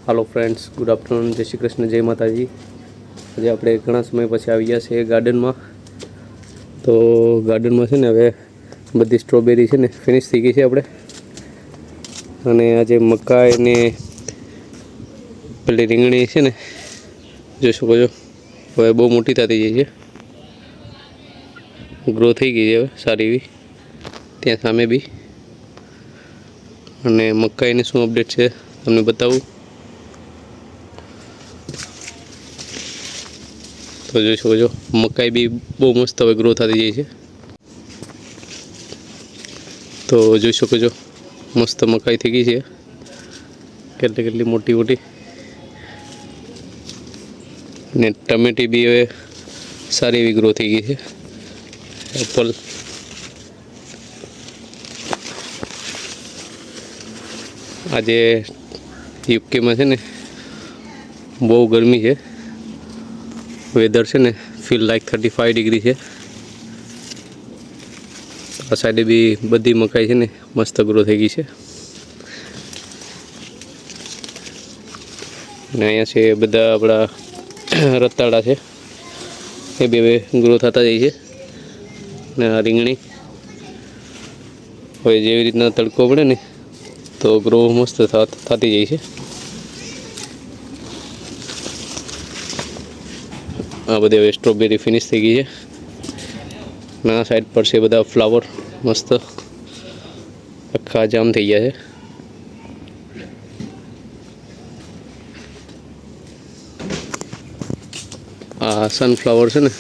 Hello friends, good afternoon, जय श्री कृष्ण, जय माताजी। आज આપણે ઘણા સમય પછી આવી ગયા છે ગાર્ડનમાં। તો ગાર્ડનમાં છે ને હવે બધી સ્ટ્રોબેરી છે ને ફિનિશ થઈ ગઈ છે આપણે। અને આજે મકાઈ ને પેલી રીંગણી છે ને જોઈ શકો છો, હવે બહુ મોટી થતી જાય છે, ગ્રો થઈ ગઈ છે હવે સારી એવી। ત્યાં સામે બી અને મકાઈની શું અપડેટ છે તમને બતાવું। तो જોઈ શકો છો મકાઈ બી બહુ મસ્ત હવે ગ્રો થતી જાય છે। તો જોઈ શકો છો મસ્ત મકાઈ થઈ ગઈ છે, કેટલી કેટલી મોટી મોટી। ને ટમેટી બી હવે સારી એવી ગ્રો થઈ ગઈ છે। એપલ આજે યુકેમાં છે ને બહુ ગરમી છે, वेदर से ने फील लाइक 35 डिग्री है। आ साइडे भी बधी मकाई है ने मस्त ग्रो थी गई है। अँ से बदा अपना रताड़ा है ये भी ग्रो थता जाए। રીંગણી હવે જેવી રીતના તડકો પડે ને તો ગ્રો મસ્ત થતી જાય છે। आ बधे हवे स्ट्रॉबेरी फिनिश थी गई है। ना साइड पर से बधा फ्लावर मस्त आखा जाम थी गया है। आ सनफ्लावर है ने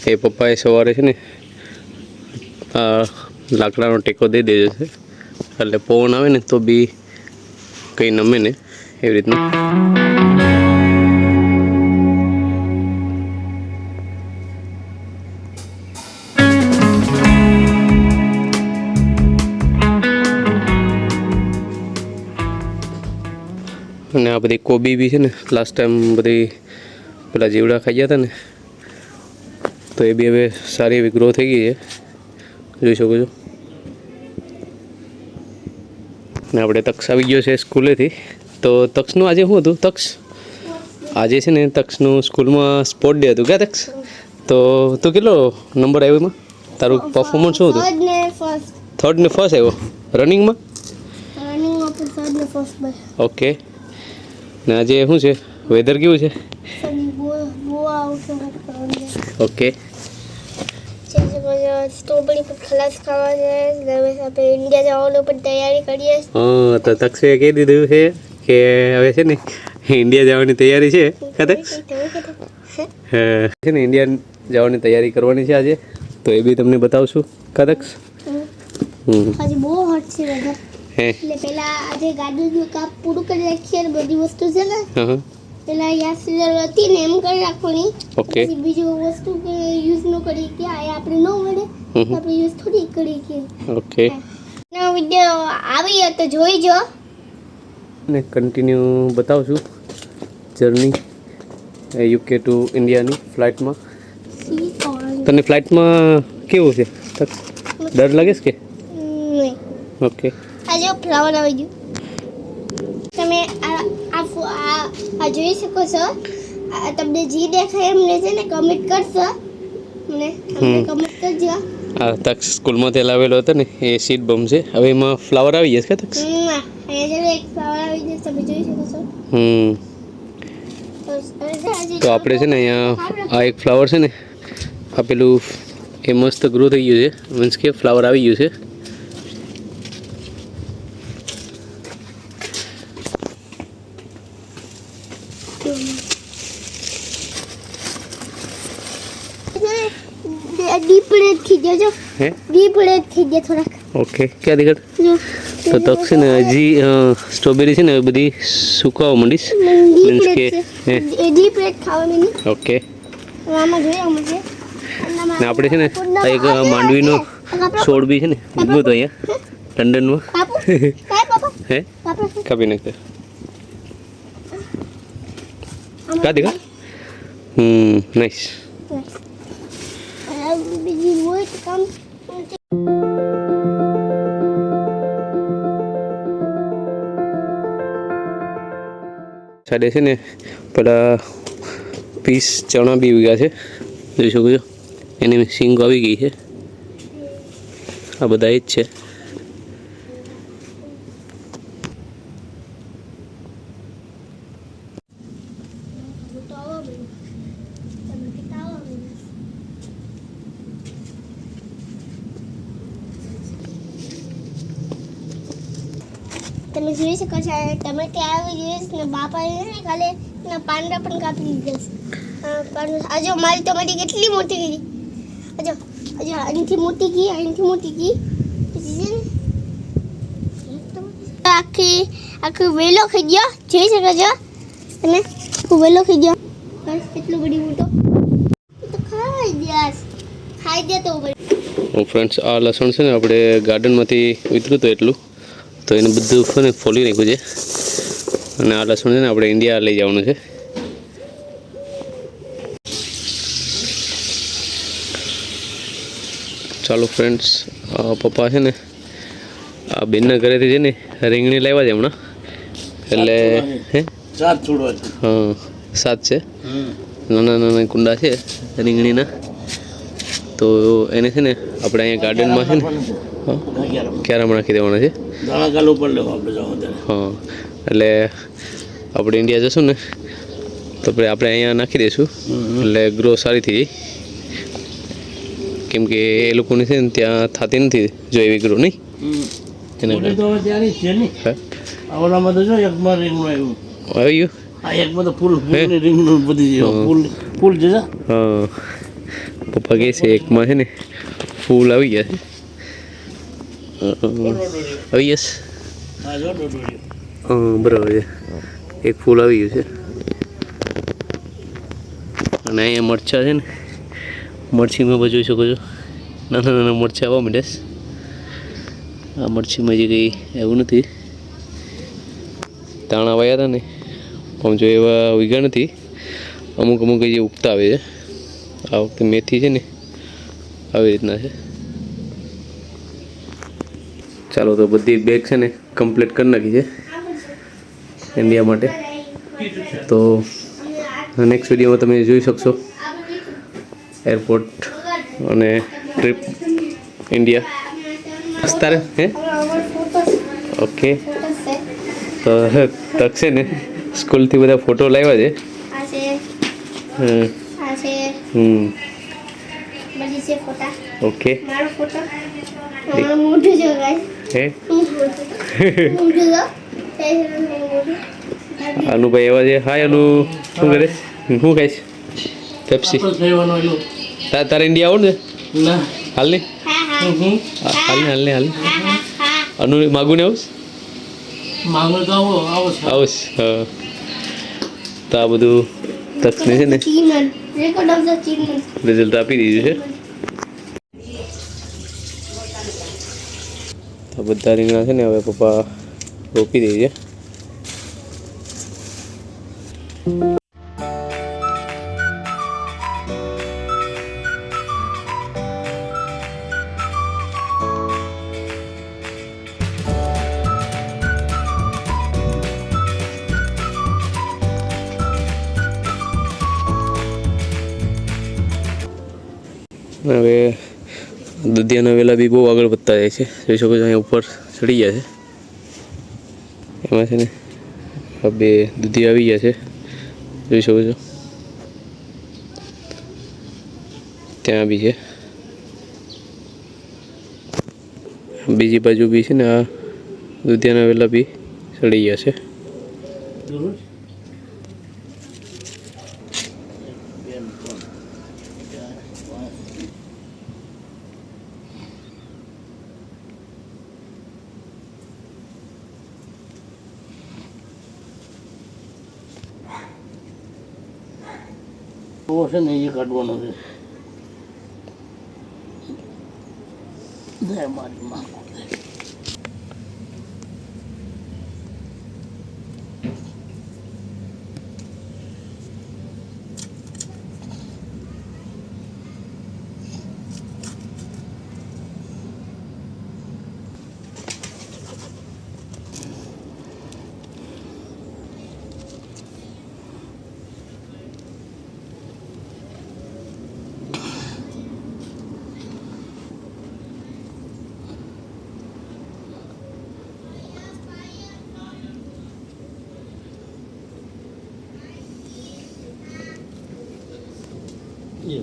ये पप्पाए सवारे है ने आ लाकड़ानो टेको दे दे छे એટલે પવન આવે ને તો બી કંઈ નમે ને એવી રીતના। અને આ બધી કોબી બી છે ને લાસ્ટ ટાઈમ બધી પેલા જીવડા ખાઈ ગયા હતા ને તો એ બી હવે સારી એવી ગ્રો થઈ ગઈ છે, જોઈ શકો છો। ને આપણે તક્ષ આવી ગયો છે સ્કૂલેથી। તો તક્ષનું આજે શું હતું તક્ષ? આજે છે ને તક્ષનું સ્કૂલમાં સ્પોર્ટ ડે હતું ક્યાં તક્ષ? તો તું કેટલો નંબર આવ્યો એમાં? તારું પરફોર્મન્સ શું હતું? થર્ડ ને ફર્સ્ટ આવ્યો રનિંગમાં? ઓકે। ને આજે શું છે વેધર કેવું છે? ઓકે। સ્ટ્રોબેરી પર ખલાસ ખાવા છે, હવે આપણે ઇન્ડિયા જવાનું પણ તૈયારી કરીએ। હા, તો તક્ષે કહી દીધું છે કે હવે છે ને ઇન્ડિયા જવાની તૈયારી છે તક્ષ? છે ને ઇન્ડિયા જવાની તૈયારી કરવાની છે આજે, તો એ બી તમને બતાવશું તક્ષ। આજે બહુ હોટ છે વેધર, એટલે પહેલા આજે ગાર્ડનનું કામ પૂરું કરી રાખીએ ને બધી વસ્તુ છે ને પેલા યાદ હતી ને એમ કરી રાખવાની। ઓકે। બીજું વસ્તુ કે યુઝ ન કરી કે આ આપણે ન મળે આપણે યુઝ થોડી કરી કે। ઓકે। ના વિડિયો આવી તો જોઈજો ને કન્ટિન્યુ બતાવશું જર્ની યુકે ટુ ઇન્ડિયાની ફ્લાઇટમાં। તને ફ્લાઇટમાં કેવું છે? ડર લાગે છે કે? નહીં। ઓકે। આજે ફ્લાવર આવી ગયું, તમે આ જોઈ શકો છો। તમને જે દેખાય એમને છે ને કમેન્ટ કરશો, મને કમેન્ટ કરજો। આ તક્ષ સ્કૂલમાંથી લાવેલો હતો ને એ સીડ બમ છે, હવે એમાં ફ્લાવર આવી જશે કે તક્ષ? અહીંયા એક ફ્લાવર આવી જશે, તમે જોઈ શકો છો। તો આપણે છે ને અહીંયા આ એક ફ્લાવર છે ને આ પેલું એ મસ્ત ગ્રો થઈ ગયું છે, મીન્સ કે ફ્લાવર આવી ગયું છે। डीप रेड खींचे जो है, डीप रेड खींचे थोड़ा। ओके, क्या दिक्कत? तो तक से ने हजी स्ट्रॉबेरी से ने बधी સુકાવા મંડીશ, મીન્સ કે ડીપ રેડ ખાવા મને। ઓકે। આમાં જોઈએ મને ને આપણે છે ને આ એક માંડવીનો છોડ બી છે ને ઉગ્યો તો અહીંયા લંડનમાં। હે કાપી નાખતો કા દેખા? નાઈસ। બીજી હોય તો કામ સાઈડે છે ને પેલા પીસ ચણા બી ઉગ્યા છે, જોઈ શકો છો. એની સિંગ આવી ગઈ છે. આ બધા એ જ છે. તમે જોઈ શકો છો ટમેટી આવી ગઈ છે ને બાપાએ છે ને કાલે એના પાંદડા પણ કાપી દીધા છે. આજો મારી ટમેટી કેટલી મોટી કરી, આજો આજો અહીંથી મોટી કી, અહીંથી મોટી કી. પછી છે ને આખી વેલો ખાઈ ગયો, જોઈ શકો છો તમે. આખું વેલો ખાઈ ગયો, બસ એટલો બધી મોટો. તો ખાઈ દે તો ફ્રેન્ડ્સ, આ લસણ છે ને આપણે ગાર્ડનમાંથી ઉતર્યું હતું એટલું, તો એને બધું છે ને ફોલી નાખ્યું છે. અને આ લસણ છે ને આપણે ઇન્ડિયા લઈ જવાનું છે. ચાલો ફ્રેન્ડ્સ, પપ્પા છે ને આ બેનના ઘરેથી છે ને રીંગણી લાવ્યા છે હમણાં. એટલે હે હા 7 છે, નાના નાના કુંડા છે રીંગણીના. તો એને છે ને આપણે અહીંયા ગાર્ડનમાં છે ને ક્યારામાં નાખી દેવાના છે. હા, એટલે આપણે ઇન્ડિયા જશું ને તો આપણે અહીંયા નાખી દઈશું, એટલે ગ્રો સારી થઈ જાય. કેમ કે એ લોકોની છે ને ત્યાં થતી નથી જો એવી ગ્રો નહીં એના આવી ગયું. હા, પપ્પા કહે છે એકમાં છે ને ફૂલ આવી ગયા છે. આવી યસ, બરાબર છે, એક ફૂલ આવી ગયું છે. અને અહીંયા મરચાં છે ને, મરચીમાં પણ જોઈ શકો છો નાના નાના મરચાં આવવા માંડ્યા. આ મરચીમાં જે કંઈ એવું નથી, દાણા વાયા હતા ને પણ જો એવા ઉગ્યા નથી. અમુક અમુક જે ઉગતા આવે છે. આ વખતે મેથી છે ને આવી રીતના છે. ચાલો, તો બધી બેગ છે ને કમ્પ્લીટ કરી નાખી છે ઇન્ડિયા માટે. તો નેક્સ્ટ વિડીયોમાં તમે જોઈ શકશો એરપોર્ટ અને ટ્રીપ ઇન્ડિયા. તારે હે ઓકે. તો તક છે ને સ્કૂલથી બધા ફોટો લાવ્યા છે. ઓકે. અનુભાઈ એવા છે. હાય અનુ, શું કરે? શું ખાઈશ? પેપ્સી. તારે ઇન્ડિયા આવું ને? હાલ ને હાલ ને અનુ માગું ને આવું હા. તો આ બધું તકને છે ને રિઝલ્ટ આપી દીધું છે. તો બધા રીંગણા છે ને હવે પપ્પા રોપી દે છે. હવે દુધિયાના વેલા બી બહુ આગળ વધતા જાય છે. જોઈ શકો છો અહીંયા ઉપર ચડી ગયા છે. એમાં છે ને આ 2 દૂધી આવી ગયા છે, જોઈ શકો છો. ત્યાં બી છે, બીજી બાજુ બી છે ને આ દુધિયાના વેલા બી ચડી ગયા છે. છે ને એ કાઢવાનો છે. મારી માં તો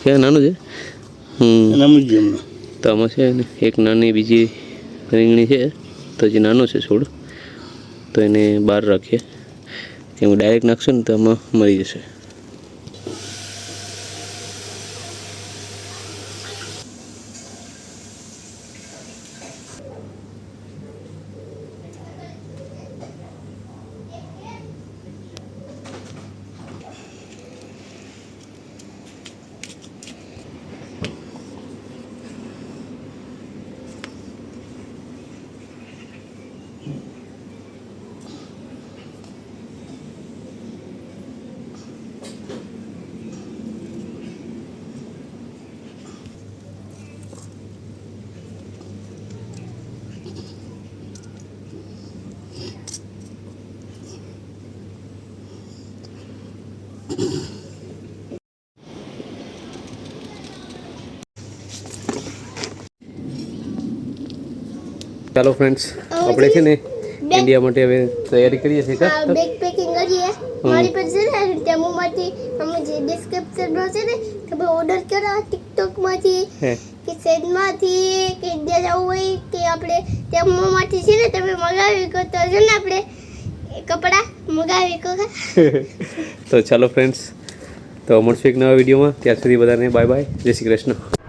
ક્યાં નાનું છે? તો આમાં છે ને એક નાની બીજી રીંગણી છે, તો જે નાનો છે છોડ, તો એને બહાર રાખીએ, કેમ ડાયરેક્ટ નાખશું ને તો આમાં મરી જશે. ચાલો ફ્રેન્ડ્સ, આપણે છે ને ઇન્ડિયા માટે હવે તૈયારી કરીએ છીએ. બેગ પેકિંગ કરીએ. મારી પાસે છે ને ટેમોમાંથી અમે જે ડિસ્ક્રિપ્શનમાં છે ને તમે ઓર્ડર કરો ટિકટોકમાંથી કે સેજમાંથી કે ઇન્ડિયા જવું હોય કે આપણે ટેમોમાંથી છે ને તમે મગાવી શકો તો છે ને આપણે કપડાં મગાવી શકો. તો ચાલો ફ્રેન્ડ્સ, તો મળશું એક નવા વિડીયોમાં. ત્યાં સુધી બધાને બાય બાય, જય શ્રી કૃષ્ણ.